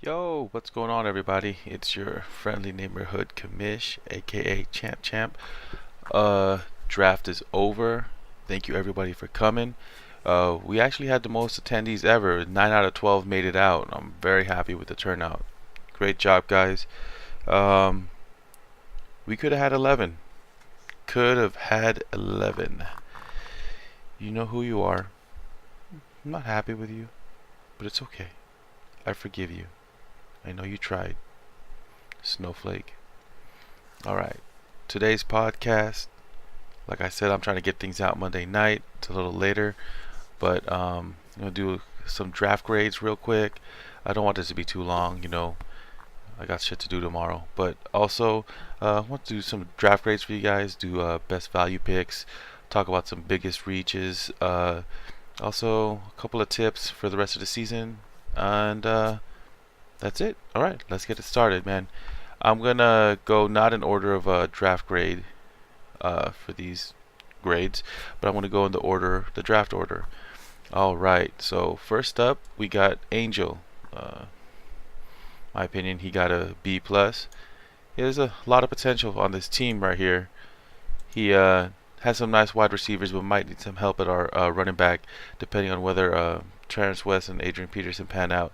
Yo, what's going on, everybody? It's your friendly neighborhood commish, aka Champ Champ. Draft is over. Thank you, everybody, for coming. We actually had the most attendees ever. 9 out of 12 made it out. I'm very happy with the turnout. Great job, guys. Um, we could have had 11. Could have had 11. You know who you are. I'm not happy with you, but it's okay. I forgive you. I know you tried. Snowflake. Alright. Today's podcast, like I said, I'm trying to get things out Monday night. It's a little later, but I'm going to do some draft grades real quick. I don't want this to be too long, I got shit to do tomorrow. But also, I want to do some draft grades for you guys, do best value picks, talk about some biggest reaches, also a couple of tips for the rest of the season, and that's it. Alright, let's get it started, man. I'm gonna go not in order of draft grade for these grades, but I'm gonna go in the draft order. Alright, so first up we got Angel. My opinion, he got a B plus. He has a lot of potential on this team right here. He has some nice wide receivers, but might need some help at our running back, depending on whether Terrence West and Adrian Peterson pan out.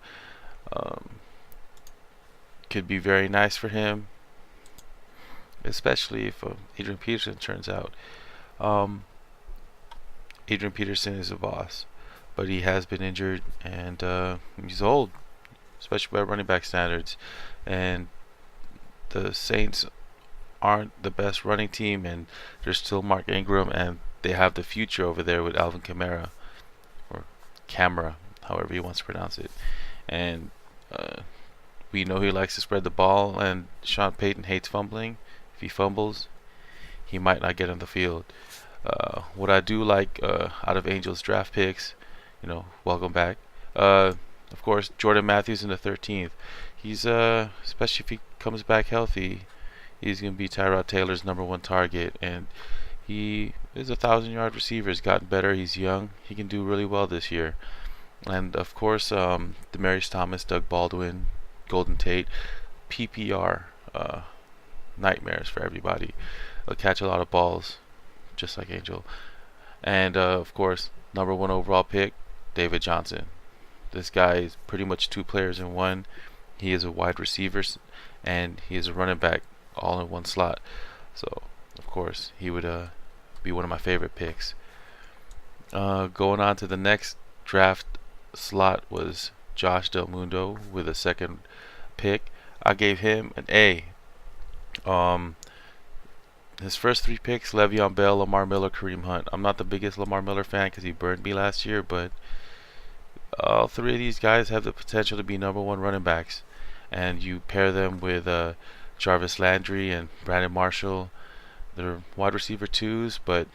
Could be very nice for him, especially if Adrian Peterson turns out. Adrian Peterson is a boss, but he has been injured and he's old, especially by running back standards. And the Saints aren't the best running team, and there's still Mark Ingram, and they have the future over there with Alvin Kamara, or Camera, however he wants to pronounce it. And we know he likes to spread the ball, and Sean Payton hates fumbling. If he fumbles, he might not get on the field. What I do like out of Angels draft picks, welcome back. Of course, Jordan Matthews in the 13th. He's especially if he comes back healthy, he's gonna be Tyrod Taylor's #1 target, and he is a 1,000-yard receiver. He's gotten better. He's young. He can do really well this year. And of course, Demaryius Thomas, Doug Baldwin, Golden Tate, PPR, nightmares for everybody. They'll catch a lot of balls, just like Angel. And of course, #1 overall pick, David Johnson. This guy is pretty much two players in one. He is a wide receiver and he is a running back all in one slot. So, of course, he would be one of my favorite picks. Going on to the next draft slot was Josh Del Mundo with a second pick. I gave him an A. His first three picks: Le'Veon Bell, Lamar Miller, Kareem Hunt. I'm not the biggest Lamar Miller fan because he burned me last year, but all three of these guys have the potential to be #1 running backs. And you pair them with Jarvis Landry and Brandon Marshall. They're wide receiver twos, but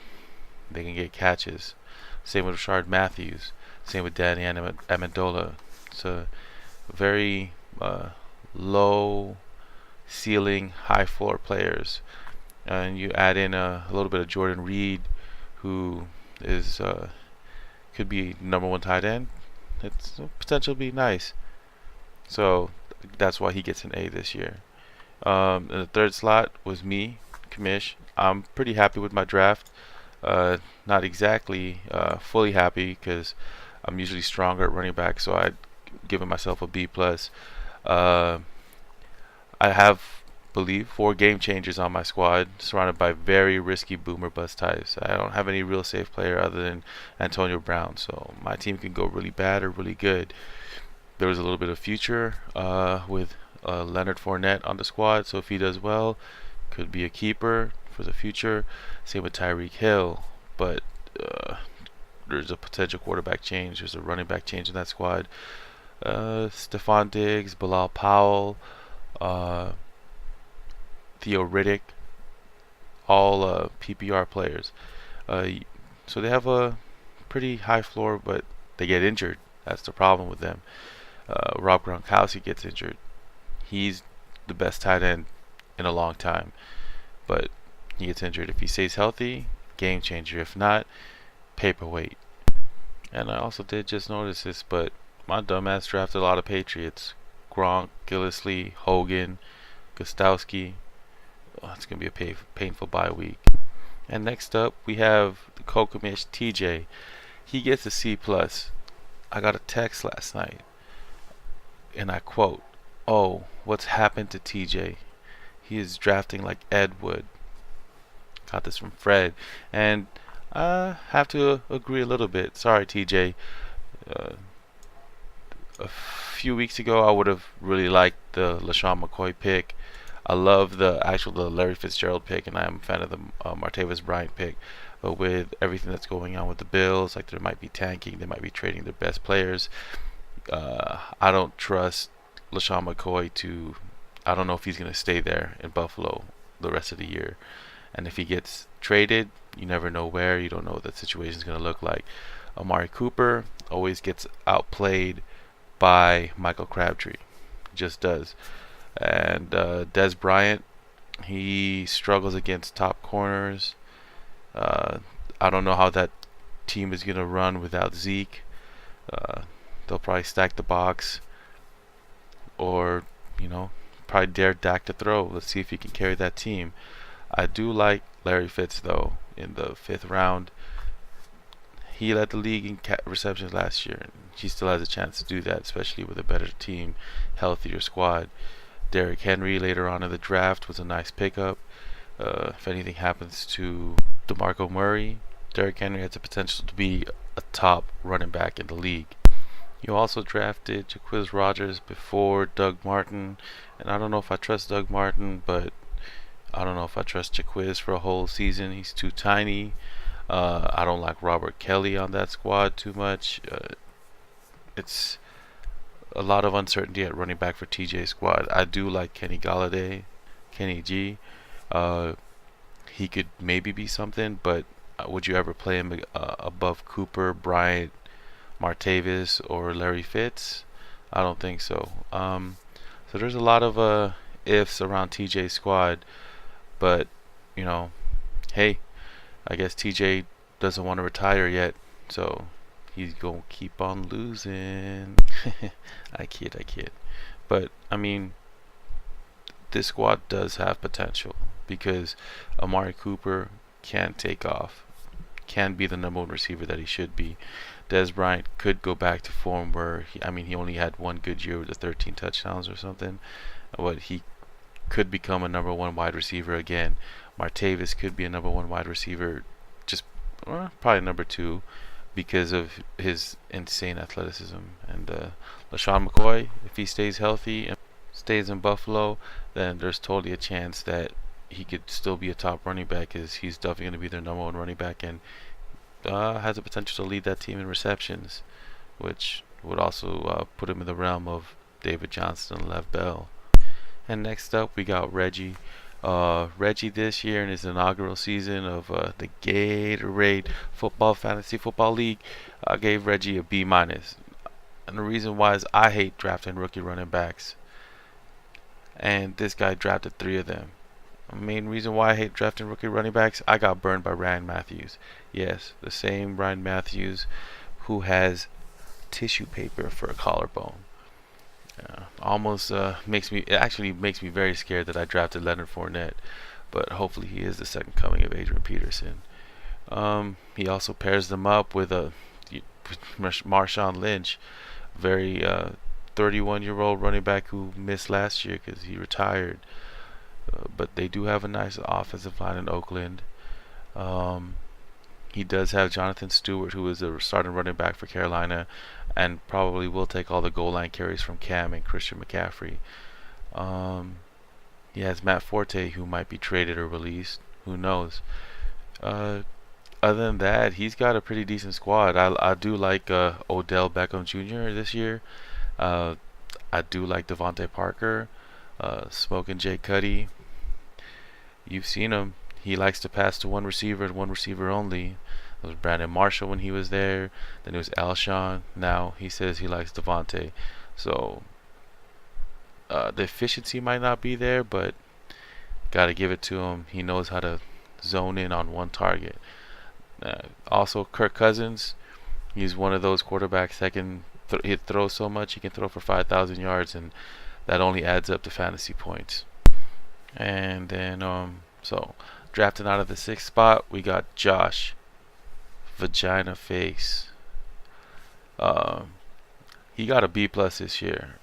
they can get catches. Same with Rashard Matthews. Same with Danny Amendola. It's a very low ceiling, high floor players. And you add in a little bit of Jordan Reed, who is could be #1 tight end. It's potential to be nice. So that's why he gets an A this year. In the third slot was me, Kamish. I'm pretty happy with my draft. Not exactly fully happy because I'm usually stronger at running back, so I'd given myself a B plus. I have, believe, 4 game changers on my squad, surrounded by very risky boomer bust types. I don't have any real safe player other than Antonio Brown, so my team can go really bad or really good. There was a little bit of future with Leonard Fournette on the squad, so if he does well, could be a keeper for the future. Same with Tyreek Hill, but there's a potential quarterback change. There's a running back change in that squad. Stephon Diggs, Bilal Powell, Theo Riddick, all PPR players. So they have a pretty high floor, but they get injured. That's the problem with them. Rob Gronkowski gets injured. He's the best tight end in a long time, but he gets injured. If he stays healthy, game changer. If not, paperweight. And I also did just notice this, but my dumbass drafted a lot of Patriots. Gronk, Gillislee, Hogan, Gostowski. Oh, it's going to be a painful bye week. And next up, we have the co-commish TJ. He gets a C+. I got a text last night, and I quote, "Oh, what's happened to TJ? He is drafting like Ed would." Got this from Fred, and I have to agree a little bit. Sorry, TJ. Uh, a few weeks ago, I would have really liked the LaShawn McCoy pick. I love the Larry Fitzgerald pick, and I am a fan of the Martavis Bryant pick. But with everything that's going on with the Bills, like there might be tanking, they might be trading their best players. I don't trust LaShawn McCoy to. I don't know if he's going to stay there in Buffalo the rest of the year. And if he gets traded, you never know where. You don't know what the situation is going to look like. Amari Cooper always gets outplayed by Michael Crabtree. Just does. And Des Bryant, he struggles against top corners. I don't know how that team is going to run without Zeke. They'll probably stack the box. Or, probably dare Dak to throw. Let's see if he can carry that team. I do like Larry Fitz, though, in the 5th round. He led the league in receptions last year, and he still has a chance to do that, especially with a better team, healthier squad. Derrick Henry later on in the draft was a nice pickup. If anything happens to DeMarco Murray, Derrick Henry has the potential to be a top running back in the league. You also drafted Jaquiz Rogers before Doug Martin, and I don't know if I trust Doug Martin, but I don't know if I trust Jaquiz for a whole season. He's too tiny. I don't like Robert Kelly on that squad too much. It's a lot of uncertainty at running back for TJ's squad. I do like Kenny Galladay, Kenny G. He could maybe be something, but would you ever play him above Cooper, Bryant, Martavis, or Larry Fitz? I don't think so. So there's a lot of ifs around TJ's squad, but hey, I guess TJ doesn't want to retire yet, so he's gonna keep on losing. I kid. But I mean, this squad does have potential because Amari Cooper can take off, can be the number 1 receiver that he should be. Des Bryant could go back to form where he only had one good year with the 13 touchdowns or something, but he could become a number 1 wide receiver again. Martavis could be a number 1 wide receiver, just probably number 2 because of his insane athleticism. And LaShawn McCoy, if he stays healthy and stays in Buffalo, then there's totally a chance that he could still be a top running back, because he's definitely going to be their number 1 running back, and has the potential to lead that team in receptions, which would also put him in the realm of David Johnson and Lev Bell. And next up, we got Reggie. Reggie this year in his inaugural season of the Gatorade Fantasy Football League, I gave Reggie a B-. And the reason why is I hate drafting rookie running backs. And this guy drafted 3 of them. The main reason why I hate drafting rookie running backs, I got burned by Ryan Matthews. Yes, the same Ryan Matthews who has tissue paper for a collarbone. Makes me very scared that I drafted Leonard Fournette, but hopefully he is the second coming of Adrian Peterson. He also pairs them up with Marshawn Lynch, very 31-year-old running back who missed last year because he retired. But they do have a nice offensive line in Oakland. He does have Jonathan Stewart, who is a starting running back for Carolina, and probably will take all the goal line carries from Cam and Christian McCaffrey. He has Matt Forte, who might be traded or released. Who knows? Other than that, he's got a pretty decent squad. I do like Odell Beckham Jr. this year. I do like Devontae Parker, Smoking Jay Cuddy. You've seen him. He likes to pass to one receiver and one receiver only. It was Brandon Marshall when he was there. Then it was Alshon. Now he says he likes Devontae. So the efficiency might not be there, but gotta give it to him. He knows how to zone in on one target. Also, Kirk Cousins. He's one of those quarterbacks that can he throws so much. He can throw for 5,000 yards, and that only adds up to fantasy points. And then so drafting out of the 6th spot, we got Josh Vagina Face. He got a B plus this year.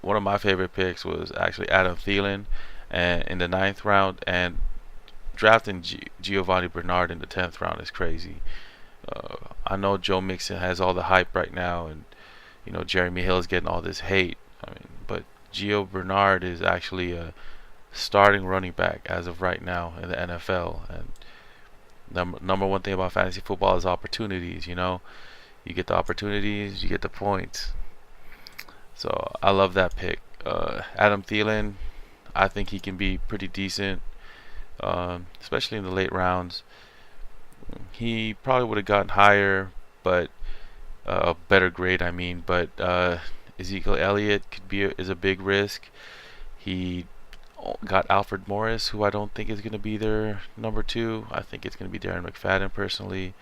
One of my favorite picks was actually Adam Thielen, and in the 9th round, and drafting Giovanni Bernard in the 10th round is crazy. I know Joe Mixon has all the hype right now, and Jeremy Hill is getting all this hate. But Gio Bernard is actually a starting running back as of right now in the NFL. And number one thing about fantasy football is opportunities. You get the opportunities, you get the points. So I love that pick. Adam Thielen, I think he can be pretty decent, especially in the late rounds. He probably would have gotten higher, but a better grade, I mean. But Ezekiel Elliott is a big risk. He got Alfred Morris, who I don't think is going to be their number 2. I think it's going to be Darren McFadden personally.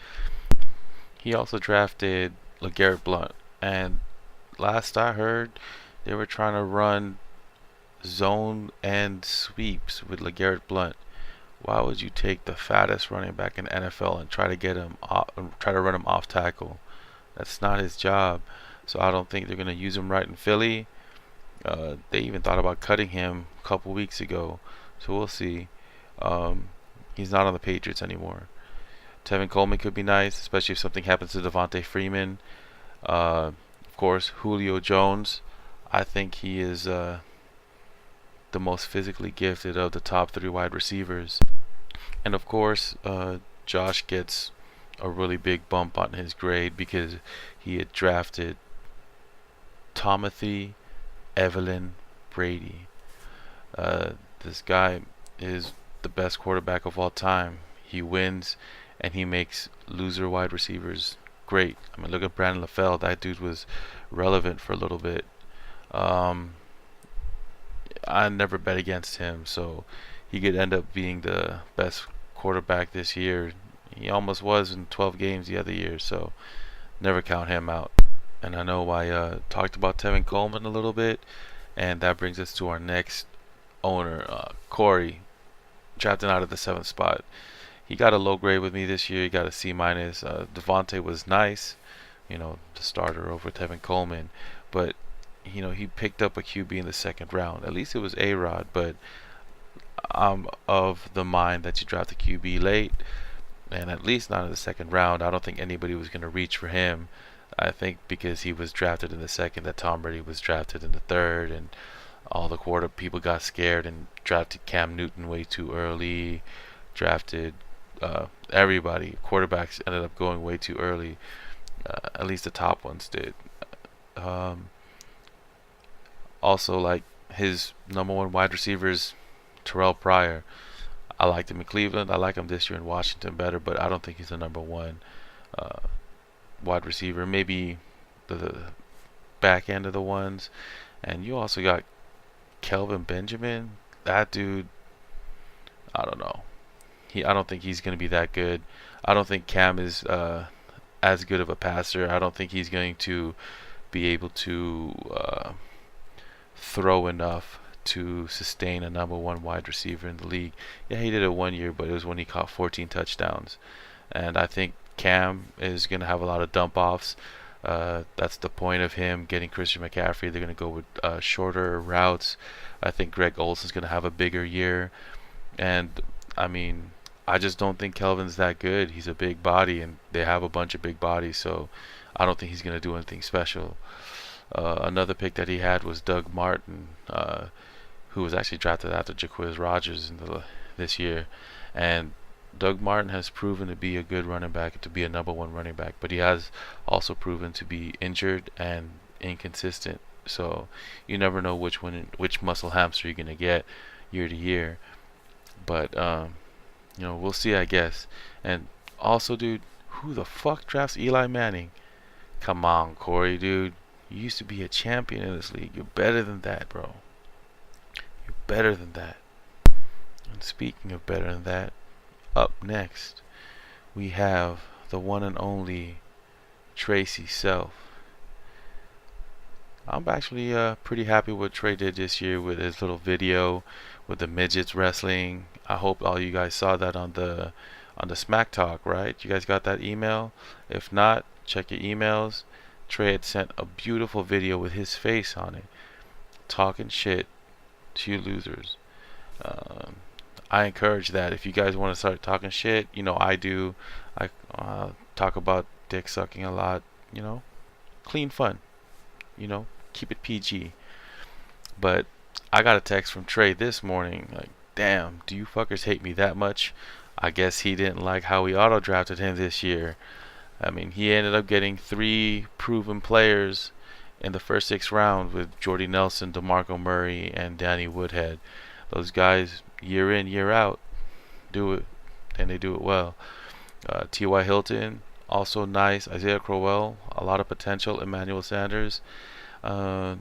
He also drafted LeGarrette Blount, and last I heard, they were trying to run zone and sweeps with LeGarrette Blount. Why would you take the fattest running back in the NFL and try to run him off tackle? That's not his job. So I don't think they're going to use him right in Philly. They even thought about cutting him a couple weeks ago. So we'll see. He's not on the Patriots anymore. Tevin Coleman could be nice, especially if something happens to Devontae Freeman. Of course, Julio Jones. I think he is the most physically gifted of the top 3 wide receivers. And of course, Josh gets a really big bump on his grade because he had drafted Timothy Evelyn Brady. This guy is the best quarterback of all time. He wins, and he makes loser wide receivers great. Look at Brandon LaFell. That dude was relevant for a little bit. I never bet against him, so he could end up being the best quarterback this year. He almost was in 12 games the other year, so never count him out. And I know I talked about Tevin Coleman a little bit, and that brings us to our next owner, Corey, drafting out of the 7th spot. He got a low grade with me this year. He got a C minus. Devontae was nice, the starter over Tevin Coleman, but he picked up a QB in the 2nd round. At least it was A-Rod, but I'm of the mind that you draft a QB late, and at least not in the 2nd round. I don't think anybody was going to reach for him. I think because he was drafted in the 2nd, that Tom Brady was drafted in the 3rd, and all the people got scared and drafted Cam Newton way too early. Drafted everybody. Quarterbacks ended up going way too early. At least the top ones did. Also, like his number 1 wide receivers, Terrell Pryor. I liked him in Cleveland. I like him this year in Washington better, but I don't think he's the number 1 wide receiver. Maybe the back end of the ones. And you also got Kelvin Benjamin. That dude, I don't know. I don't think he's going to be that good. I don't think Cam is as good of a passer. I don't think he's going to be able to throw enough to sustain a number 1 wide receiver in the league. Yeah, he did it 1 year, but it was when he caught 14 touchdowns. And I think Cam is going to have a lot of dump offs. That's the point of him getting Christian McCaffrey. They're going to go with shorter routes. I think Greg Olson's going to have a bigger year. And I just don't think Kelvin's that good. He's a big body, and they have a bunch of big bodies, so I don't think he's going to do anything special. Another pick that he had was Doug Martin, who was actually drafted after Jacquizz Rodgers this year. And Doug Martin has proven to be a good running back, to be a number 1 running back, but he has also proven to be injured and inconsistent. So you never know which muscle hamster you're going to get year to year. But we'll see, I guess. And also, dude, who the fuck drafts Eli Manning? Come on, Corey, dude. You used to be a champion in this league. You're better than that, bro. You're better than that. And speaking of better than that, up next, we have the one and only Tracy Self. I'm actually pretty happy what Trey did this year with his little video with the midgets wrestling. I hope all you guys saw that on the Smack Talk, right? You guys got that email? If not, check your emails. Trey had sent a beautiful video with his face on it, talking shit to you losers. Um, I encourage that. If you guys want to start talking shit, I do. I talk about dick sucking a lot. You know, clean fun. You know, keep it PG. But I got a text from Trey this morning. Like, damn, do you fuckers hate me that much? I guess he didn't like how we auto drafted him this year. I mean, he ended up getting 3 proven players in the first 6 rounds with Jordy Nelson, DeMarco Murray, and Danny Woodhead. Those guys, year in, year out, do it, and they do it well. T.Y. Hilton, also nice. Isaiah Crowell, a lot of potential. Emmanuel Sanders, uh,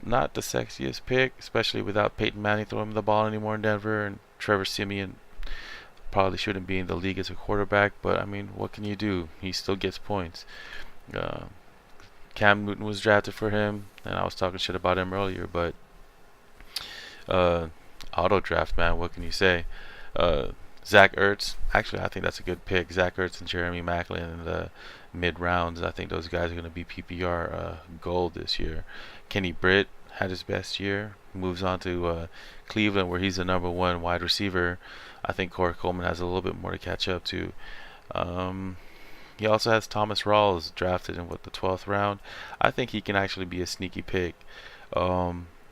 not the sexiest pick, especially without Peyton Manning throwing him the ball anymore in Denver, and Trevor Simeon probably shouldn't be in the league as a quarterback, but I mean, what can you do? He still gets points. Uh, Cam Newton was drafted for him, and I was talking shit about him earlier, but uh, auto draft, man, what can you say? Uh, Zach Ertz, actually, I think that's a good pick. Zach Ertz and Jeremy Macklin in the mid rounds. I think those guys are going to be PPR gold this year. Kenny Britt had his best year. Moves on to Cleveland, where he's the #1 wide receiver. I think Corey Coleman has a little bit more to catch up to. Um, he also has Thomas Rawls drafted in the 12th round. I think he can actually be a sneaky pick.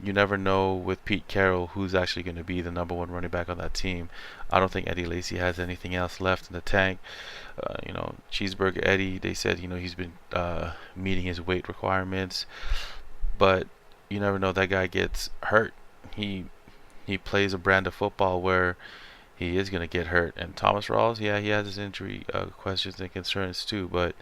You never know with Pete Carroll who's actually going to be the #1 running back on that team. I don't think Eddie Lacy has anything else left in the tank. Cheeseburger Eddie, they said he's been meeting his weight requirements, but you never know, that guy gets hurt. He plays a brand of football where he is going to get hurt. And Thomas Rawls, yeah, he has his injury questions and concerns too, but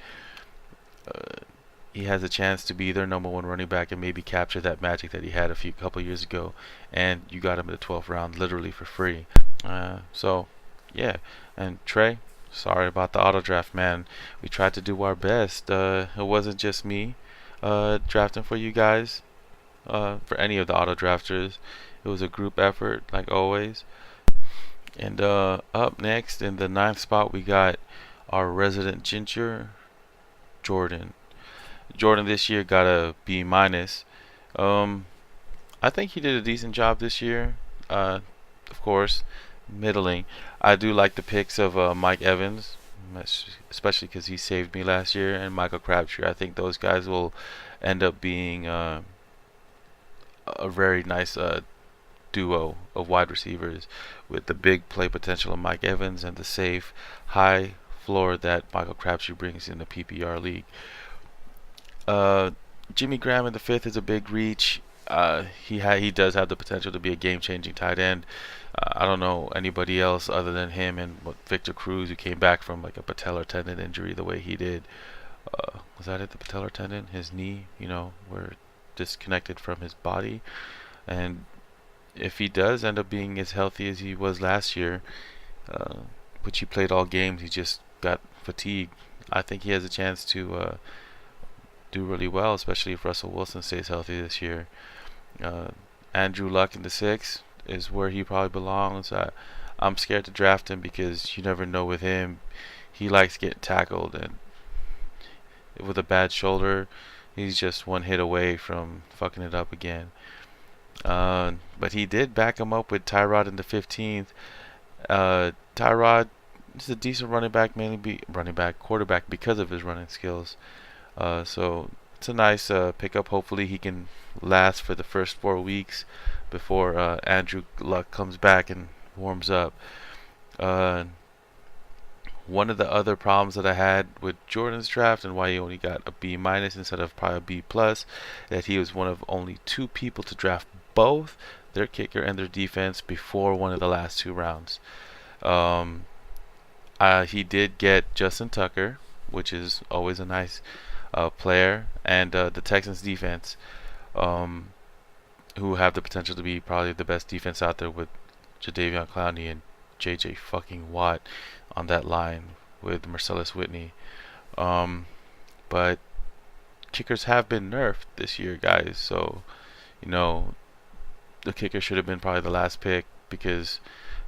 he has a chance to be their #1 running back and maybe capture that magic that he had a couple years ago. And you got him in the 12th round literally for free. So, yeah. And Trey, sorry about the auto draft, man. We tried to do our best. It wasn't just me drafting for you guys, for any of the auto drafters. It was a group effort, like always. And up next in the 9th spot, we got our resident ginger, Jordan. Jordan this year got a B minus. I think he did a decent job this year. Of course, middling. I do like the picks of Mike Evans, especially because he saved me last year, and Michael Crabtree. I think those guys will end up being a very nice duo of wide receivers with the big play potential of Mike Evans and the safe high floor that Michael Crabtree brings in the PPR league. Jimmy Graham in the 5th is a big reach. He does have the potential to be a game-changing tight end. I don't know anybody else other than him and Victor Cruz, who came back from like a patellar tendon injury the way he did. Was that it? The patellar tendon, his knee, were disconnected from his body. And if he does end up being as healthy as he was last year, which he played all games, he just got fatigued. I think he has a chance to do really well, especially if Russell Wilson stays healthy this year. Andrew Luck in the 6th is where he probably belongs. I'm scared to draft him because you never know with him. He likes getting tackled, and with a bad shoulder, he's just one hit away from fucking it up again. But he did back him up with Tyrod in the 15th. Tyrod is a decent running back, quarterback because of his running skills. So it's a nice pickup. Hopefully he can last for the first 4 weeks before Andrew Luck comes back and warms up. One of the other problems that I had with Jordan's draft and why he only got a B minus instead of probably a B plus, that he was one of only 2 people to draft both their kicker and their defense before one of the last 2 rounds. He did get Justin Tucker, which is always a nice player, and the Texans defense, who have the potential to be probably the best defense out there with Jadeveon Clowney and JJ fucking Watt on that line with Marcellus Whitney. But kickers have been nerfed this year, guys. So, you know, the kicker should have been probably the last pick because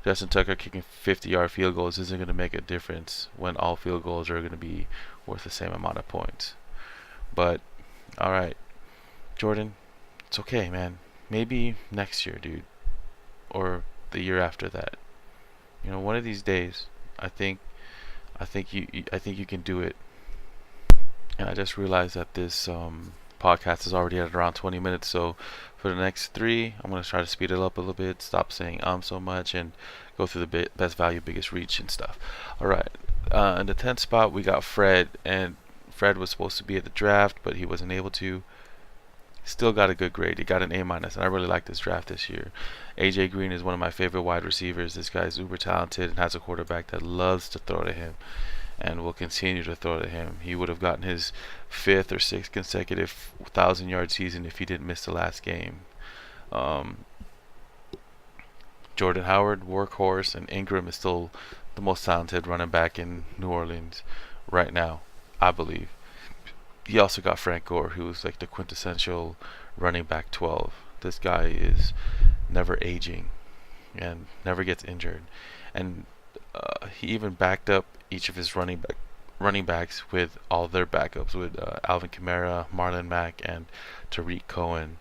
Justin Tucker kicking 50-yard field goals isn't going to make a difference when all field goals are going to be worth the same amount of points. But, alright, Jordan, it's okay, man. Maybe next year, dude. Or the year after that. You know, one of these days, I think you can do it. And I just realized that this podcast is already at around 20 minutes. So for the next 3, I'm going to try to speed it up a little bit, stop saying so much, and go through the best value, biggest reach and stuff. All right. In the 10th spot, we got Fred. And Fred was supposed to be at the draft, but he wasn't able to. Still got a good grade. He got an A-, and I really like this draft this year. AJ Green is one of my favorite wide receivers. This guy's uber talented and has a quarterback that loves to throw to him and will continue to throw to him. He would have gotten his 5th or 6th consecutive 1,000-yard season if he didn't miss the last game. Jordan Howard, workhorse, and Ingram is still the most talented running back in New Orleans right now, I believe. He also got Frank Gore, who's like the quintessential running back 12. This guy is never aging and never gets injured. And he even backed up each of his running backs with all their backups, with Alvin Kamara, Marlon Mack, and Tariq Cohen.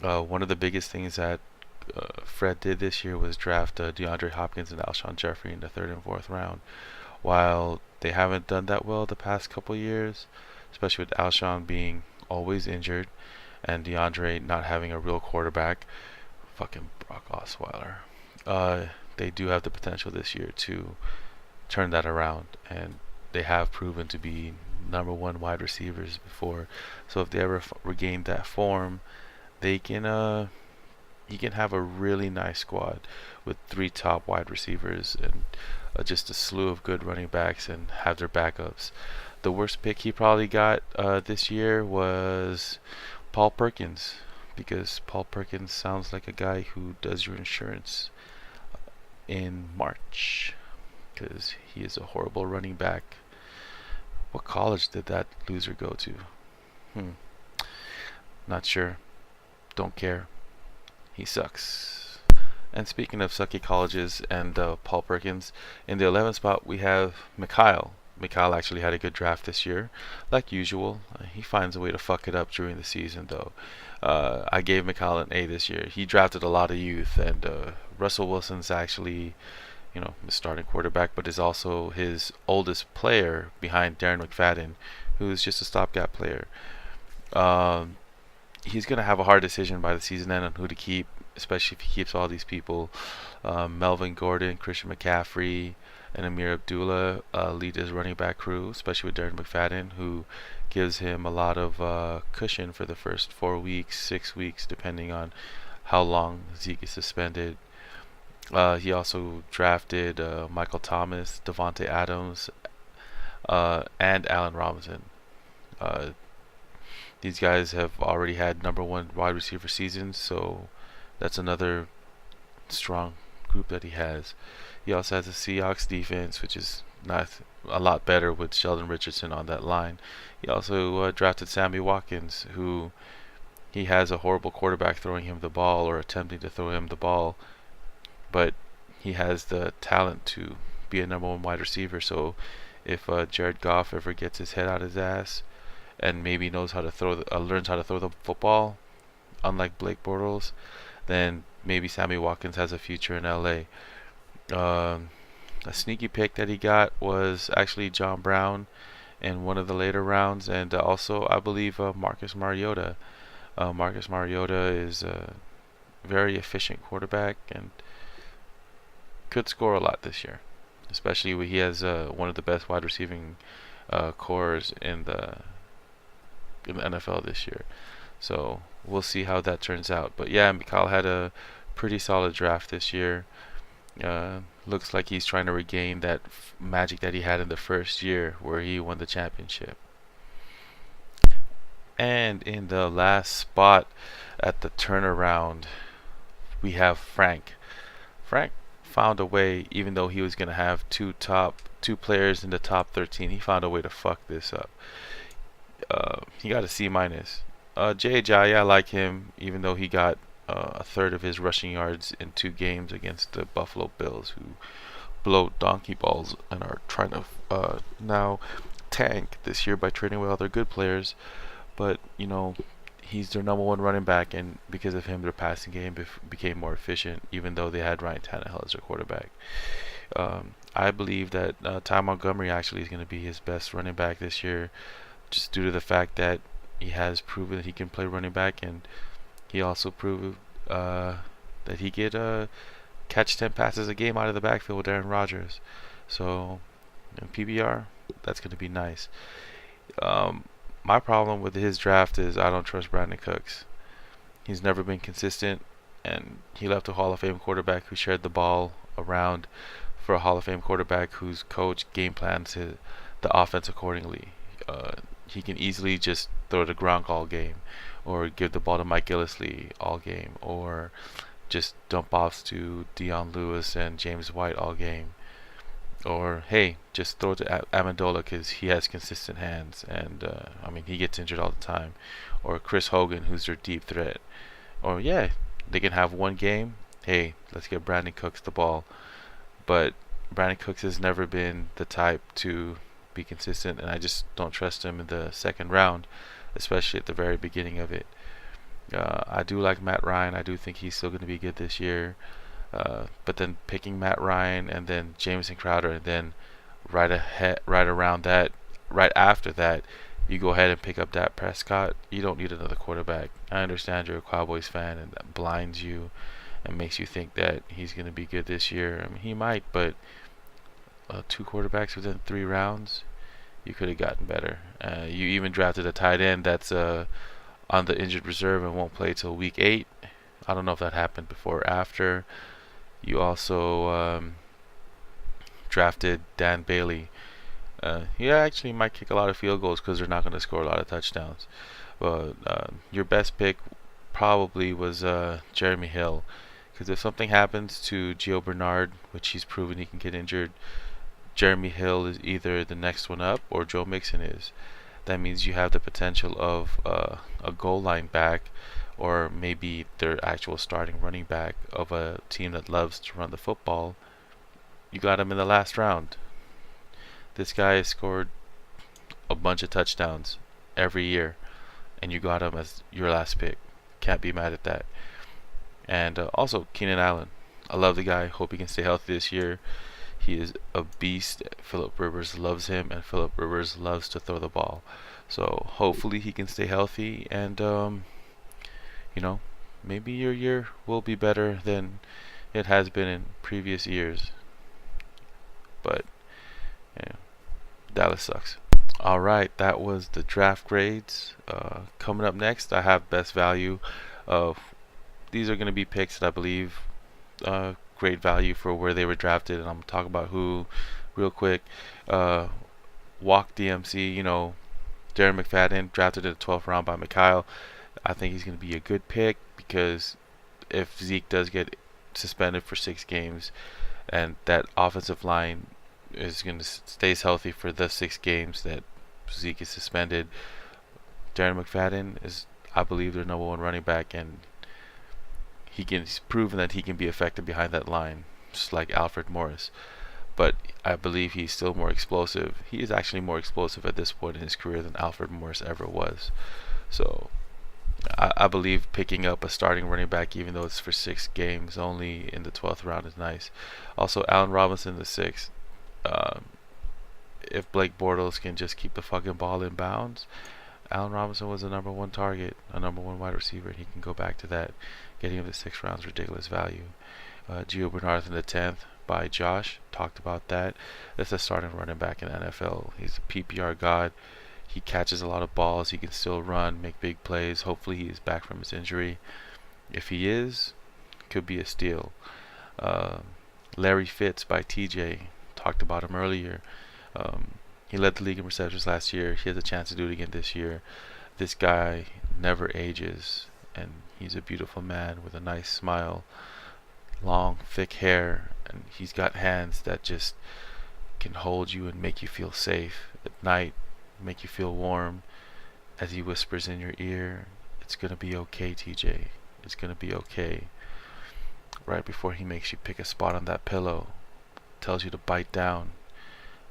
One of the biggest things that Fred did this year was draft DeAndre Hopkins and Alshon Jeffrey in the 3rd and 4th round. While they haven't done that well the past couple years, especially with Alshon being always injured and DeAndre not having a real quarterback, fucking Brock Osweiler, they do have the potential this year to turn that around, and they have proven to be number 1 wide receivers before. So if they ever regain that form, they can you can have a really nice squad with 3 top wide receivers and just a slew of good running backs and have their backups. The worst pick he probably got this year was Paul Perkins, because Paul Perkins sounds like a guy who does your insurance in March, because he is a horrible running back. What college did that loser go to? Not sure. Don't care. He sucks. And speaking of sucky colleges and Paul Perkins, in the 11th spot we have Mikhail. Mikhail actually had a good draft this year, like usual. He finds a way to fuck it up during the season, though. I gave Mikhail an A this year. He drafted a lot of youth, and Russell Wilson's actually, his starting quarterback, but is also his oldest player behind Darren McFadden, who's just a stopgap player. He's going to have a hard decision by the season end on who to keep, especially if he keeps all these people. Melvin Gordon, Christian McCaffrey, and Amir Abdullah lead his running back crew, especially with Darren McFadden, who gives him a lot of cushion for the first 4 weeks, 6 weeks, depending on how long Zeke is suspended. He also drafted Michael Thomas, Devontae Adams, and Allen Robinson. These guys have already had number 1 wide receiver seasons, so that's another strong group that he has. He also has a Seahawks defense, which is not a lot better with Sheldon Richardson on that line. He also drafted Sammy Watkins, who he has a horrible quarterback throwing him the ball or attempting to throw him the ball, but he has the talent to be a number 1 wide receiver. So if Jared Goff ever gets his head out his ass and maybe knows how to learns how to throw the football, unlike Blake Bortles, then maybe Sammy Watkins has a future in LA. A sneaky pick that he got was actually John Brown in one of the later rounds, and also I believe Marcus Mariota. Marcus Mariota is a very efficient quarterback and could score a lot this year, especially when he has one of the best wide receiving cores in the NFL this year. So we'll see how that turns out. But yeah, Mikhail had a pretty solid draft this year. Looks like he's trying to regain that magic that he had in the first year where he won the championship. And in the last spot at the turnaround, we have Frank. Frank found a way, even though he was going to have two players in the top 13, he found a way to fuck this up. He got a C minus. Jay Ajayi, I like him, even though he got a third of his rushing yards in 2 games against the Buffalo Bills, who blow donkey balls and are trying to now tank this year by trading with other good players. But he's their number one running back, and because of him, their passing game became more efficient, even though they had Ryan Tannehill as their quarterback. I believe that Ty Montgomery actually is going to be his best running back this year, just due to the fact that he has proven that he can play running back, and he also proved that he could catch 10 passes a game out of the backfield with Aaron Rodgers. So in PBR, that's going to be nice. My problem with his draft is I don't trust Brandon Cooks. He's never been consistent, and he left a Hall of Fame quarterback who shared the ball around for a Hall of Fame quarterback whose coach game plans the offense accordingly. He can easily just throw to Gronk all game, or give the ball to Mike Gillislee all game, or just dump offs to Dion Lewis and James White all game. Or, hey, just throw it to Amendola because he has consistent hands, and he gets injured all the time. Or Chris Hogan, who's their deep threat. Or, yeah, they can have one game. Hey, let's get Brandon Cooks the ball. But Brandon Cooks has never been the type to be consistent, and I just don't trust him in the second round, especially at the very beginning of it. I do like Matt Ryan. I do think he's still going to be good this year. But then picking Matt Ryan and then Jamison Crowder, and then right after that, you go ahead and pick up Dak Prescott. You don't need another quarterback. I understand you're a Cowboys fan, and that blinds you and makes you think that he's going to be good this year. He might, but 2 quarterbacks within 3 rounds, you could have gotten better. You even drafted a tight end that's on the injured reserve and won't play till week 8. I don't know if that happened before or after. You also drafted Dan Bailey. He actually might kick a lot of field goals because they're not going to score a lot of touchdowns. But your best pick probably was Jeremy Hill, because if something happens to Gio Bernard, which he's proven he can get injured, Jeremy Hill is either the next one up or Joe Mixon is. That means you have the potential of a goal line back, or maybe their actual starting running back of a team that loves to run the football. You got him in the last round. This guy has scored a bunch of touchdowns every year, and you got him as your last pick. Can't be mad at that. And also Keenan Allen. I love the guy. Hope he can stay healthy this year. He is a beast. Phillip Rivers loves him, and Phillip Rivers loves to throw the ball. So hopefully he can stay healthy, and maybe your year will be better than it has been in previous years. But Dallas sucks. Alright, that was the draft grades. Coming up next, I have best value. These are going to be picks that I believe great value for where they were drafted, and I'm going to talk about who real quick. Walk DMC, Darren McFadden, drafted in the 12th round by Mikhail. I think he's going to be a good pick, because if Zeke does get suspended for 6 games and that offensive line is going to stays healthy for the 6 games that Zeke is suspended, Darren McFadden is, I believe, their number 1 running back, and he's proven that he can be effective behind that line, just like Alfred Morris. But I believe he's still more explosive. He is actually more explosive at this point in his career than Alfred Morris ever was. So I believe picking up a starting running back, even though it's for 6 games only in the 12th round, is nice. Also, Allen Robinson, the 6th. If Blake Bortles can just keep the fucking ball in bounds, Allen Robinson was a number 1 target, a number 1 wide receiver, and he can go back to that. Getting him to 6 rounds, ridiculous value. Gio Bernard in the 10th by Josh. Talked about that. That's a starting running back in the NFL. He's a PPR god. He catches a lot of balls. He can still run, make big plays. Hopefully he is back from his injury. If he is, could be a steal. Larry Fitz by TJ. Talked about him earlier. He led the league in receptions last year. He has a chance to do it again this year. This guy never ages, and he's a beautiful man with a nice smile, long, thick hair, and he's got hands that just can hold you and make you feel safe at night, make you feel warm. as he whispers in your ear, "It's gonna be okay, TJ. It's gonna be okay." Right before he makes you pick a spot on that pillow, tells you to bite down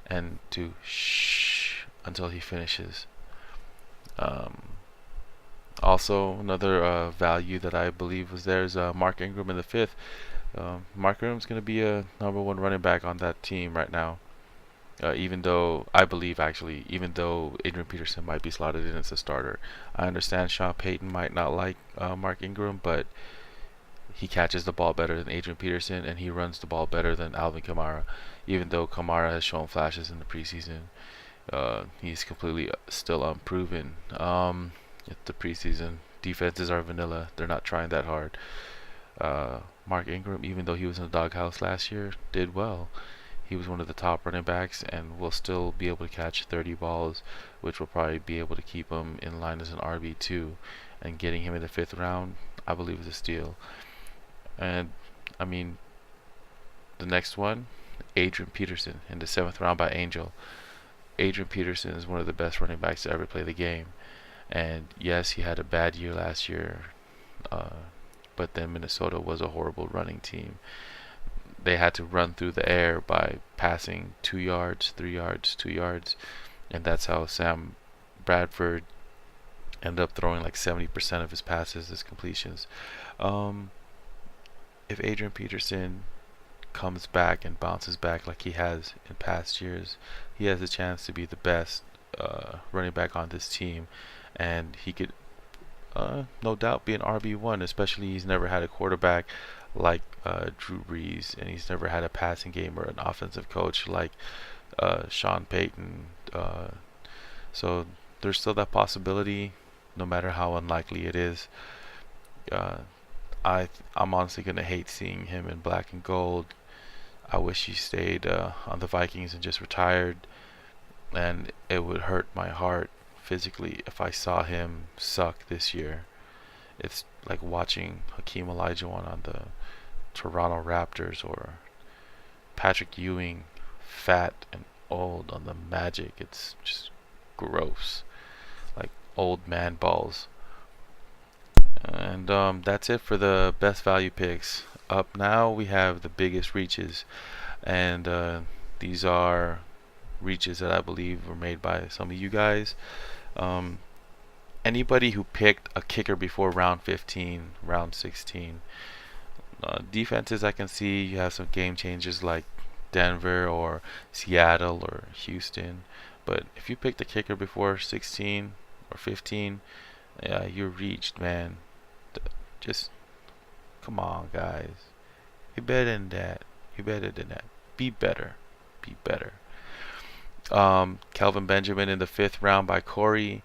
and to shh until he finishes. Um, Also, another value that I believe was there is Mark Ingram in the fifth. Mark Ingram's going to be a #1 running back on that team right now. Even though I believe, actually, even though Adrian Peterson might be slotted in as a starter, I understand Sean Payton might not like Mark Ingram, but he catches the ball better than Adrian Peterson, and he runs the ball better than Alvin Kamara. Even though Kamara has shown flashes in the preseason, he's completely still unproven. The preseason defenses are vanilla; they're not trying that hard. Mark Ingram, even though he was in the doghouse last year, did well. He was one of the top running backs and will still be able to catch 30 balls, which will probably be able to keep him in line as an RB2. And getting him in the 5th round, I believe, is a steal. And, I mean, the next one, Adrian Peterson in the 7th round by Angel. Adrian Peterson is one of the best running backs to ever play the game. And, yes, he had a bad year last year, but then Minnesota was a horrible running team. They had to run through the air by passing 2 yards, 3 yards, 2 yards, and that's how Sam Bradford ended up throwing like 70% of his passes as completions. If Adrian Peterson comes back and bounces back like he has in past years, he has a chance to be the best running back on this team, and he could no doubt be an RB1, especially he's never had a quarterback like Drew Brees, and he's never had a passing game or an offensive coach like Sean Payton. So there's still that possibility, no matter how unlikely it is. I'm honestly gonna hate seeing him in black and gold. I wish he stayed on the Vikings and just retired, and it would hurt my heart physically if I saw him suck this year. It's like watching Hakeem Olajuwon on the Toronto Raptors, or Patrick Ewing, fat and old, on the Magic. It's just gross, like old man balls. And that's it for the best value picks. Up now we have the biggest reaches, and these are reaches that I believe were made by some of you guys. Anybody who picked a kicker before round 15, round 16. Defenses, I can see you have some game changers like Denver or Seattle or Houston. But if you picked a kicker before 16 or 15, yeah, you're reached, man. Just come on, guys. You're better than that. You're better than that. Be better. Be better. Kelvin Benjamin in the 5th round by Corey.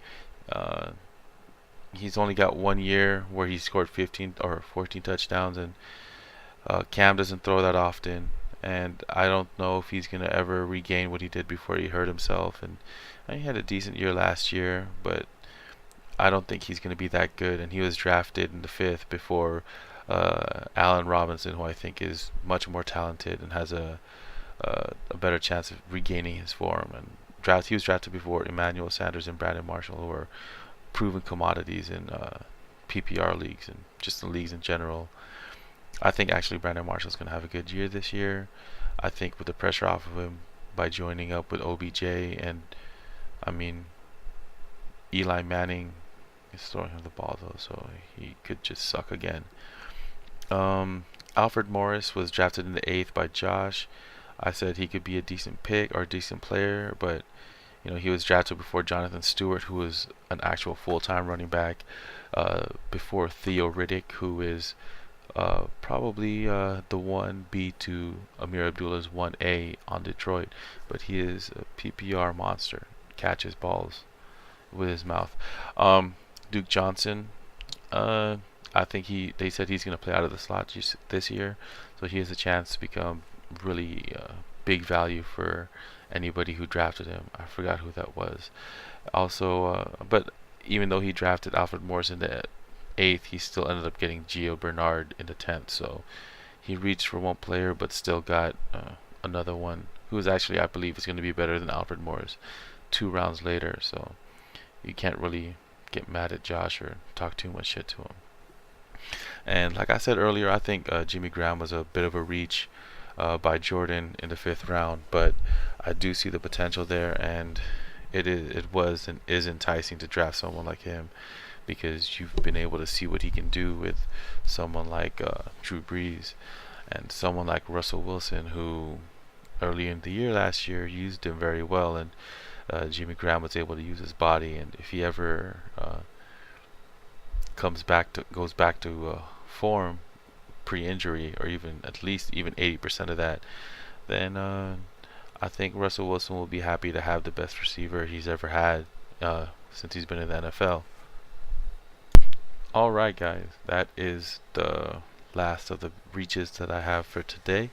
He's only got 1 year where he scored 15 or 14 touchdowns, and Cam doesn't throw that often, and I don't know if he's gonna ever regain what he did before he hurt himself. And he had a decent year last year, but I don't think he's gonna be that good. And he was drafted in the 5th before Allen Robinson, who I think is much more talented and has a better chance of regaining his form. And he was drafted before Emmanuel Sanders and Brandon Marshall, who are proven commodities in PPR leagues and just the leagues in general. I think actually Brandon Marshall's going to have a good year this year. I think with the pressure off of him by joining up with OBJ, and I mean, Eli Manning is throwing him the ball though, so he could just suck again. Alfred Morris was drafted in the 8th by Josh. I said he could be a decent pick or a decent player, but he was drafted before Jonathan Stewart, who was an actual full-time running back, before Theo Riddick, who is probably the 1B to Amir Abdullah's 1A on Detroit, but he is a PPR monster, catches balls with his mouth. Duke Johnson, I think they said he's going to play out of the slot this year, so he has a chance to become really big value for anybody who drafted him. I forgot who that was. Also, but even though he drafted Alfred Morris in the 8th, he still ended up getting Gio Bernard in the 10th. So he reached for one player, but still got another one who is actually, I believe, is going to be better than Alfred Morris 2 rounds later. So you can't really get mad at Josh or talk too much shit to him. And like I said earlier, I think Jimmy Graham was a bit of a reach by Jordan in the 5th round, but I do see the potential there, and it was and is enticing to draft someone like him, because you've been able to see what he can do with someone like Drew Brees and someone like Russell Wilson, who early in the year last year used him very well, and Jimmy Graham was able to use his body. And if he ever goes back to form pre-injury, or even at least even 80% of that, then I think Russell Wilson will be happy to have the best receiver he's ever had since he's been in the NFL. Alright guys, that is the last of the reaches that I have for today.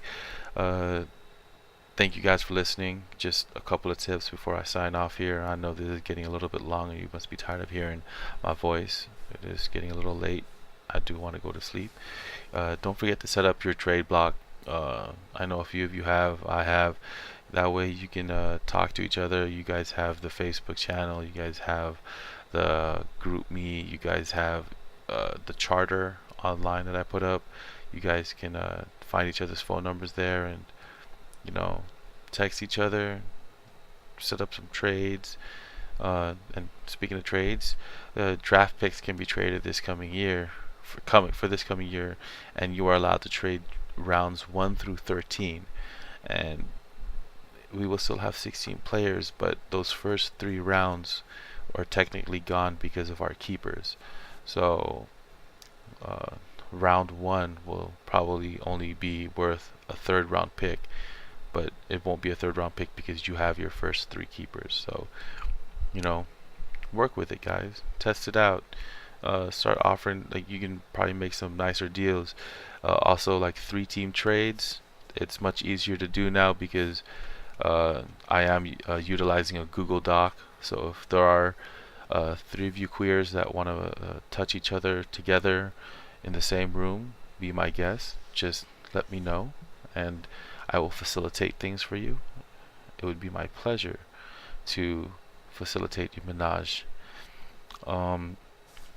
Thank you guys for listening. Just a couple of tips before I sign off here. I know this is getting a little bit long and you must be tired of hearing my voice. It is getting a little late. I do want to go to sleep. Don't forget to set up your trade block. I know a few of you have. I have. That way you can talk to each other. You guys have the Facebook channel. You guys have the group me. You guys have the charter online that I put up. You guys can find each other's phone numbers there, and text each other, set up some trades. And speaking of trades, draft picks can be traded this coming year, for this coming year, and you are allowed to trade rounds 1 through 13, and we will still have 16 players, but those first 3 rounds are technically gone because of our keepers. So round 1 will probably only be worth a 3rd round pick, but it won't be a 3rd round pick because you have your first 3 keepers. So work with it, guys. Test it out. Start offering, like, you can probably make some nicer deals. Also, like 3-team trades, it's much easier to do now because I am utilizing a Google Doc. So if there are 3 of you queers that want to touch each other together in the same room, be my guest. Just let me know, and I will facilitate things for you. It would be my pleasure to facilitate your menage.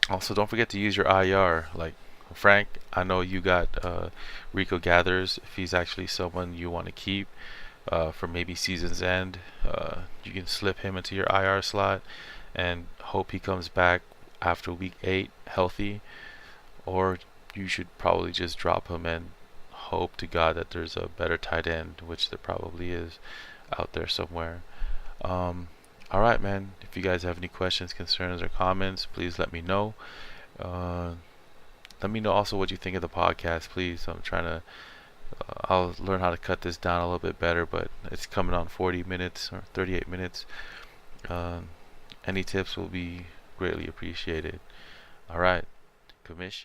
Also, don't forget to use your IR. Like Frank, I know you got Rico Gathers. If he's actually someone you want to keep for maybe season's end, you can slip him into your IR slot and hope he comes back after week 8 healthy. Or you should probably just drop him and hope to God that there's a better tight end, which there probably is out there somewhere. Alright, man. If you guys have any questions, concerns, or comments, please let me know. Let me know also what you think of the podcast, please. I'm trying to I'll learn how to cut this down a little bit better, but it's coming on 40 minutes or 38 minutes. Any tips will be greatly appreciated. Alright, Kamish